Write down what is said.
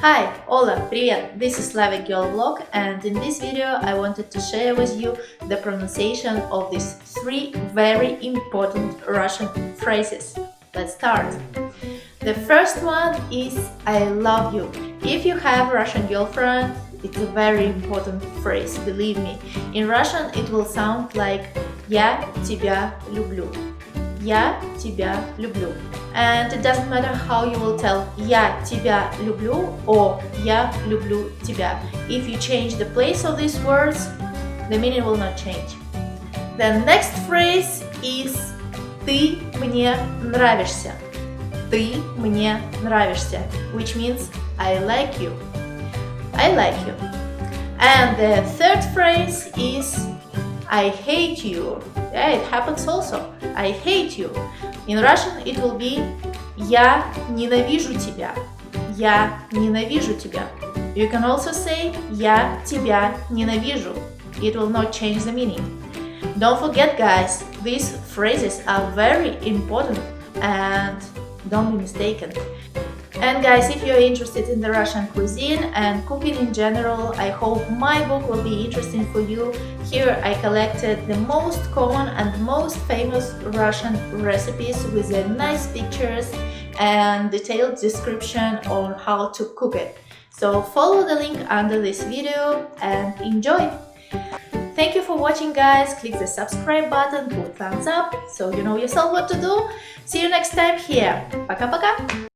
Hi, Ola, привет! This is Slavic Girl Vlog, and in this video I wanted to share with you the pronunciation of these three very important Russian phrases. Let's start! The first one is I love you. If you have a Russian girlfriend, it's a very important phrase, believe me. In Russian it will sound like Я тебя люблю. Я тебя люблю. And it doesn't matter how you will tell Я тебя люблю or Я люблю тебя. If you change the place of these words, the meaning will not change. The next phrase is Ты мне нравишься. Ты мне нравишься, which means I like you. I like you. And the third phrase is I hate you. Yeah, it happens also. I hate you. In Russian it will be Я ненавижу тебя. Я ненавижу тебя. You can also say Я тебя ненавижу. It will not change the meaning. Don't forget, guys, these phrases are very important and don't be mistaken. And guys, if you're interested in the Russian cuisine and cooking in general, I hope my book will be interesting for you. Here I collected the most common and most famous Russian recipes with nice pictures and detailed description on how to cook it. So follow the link under this video and enjoy! Thank you for watching, guys. Click the subscribe button, put thumbs up so you know yourself what to do. See you next time here. Пока-пока!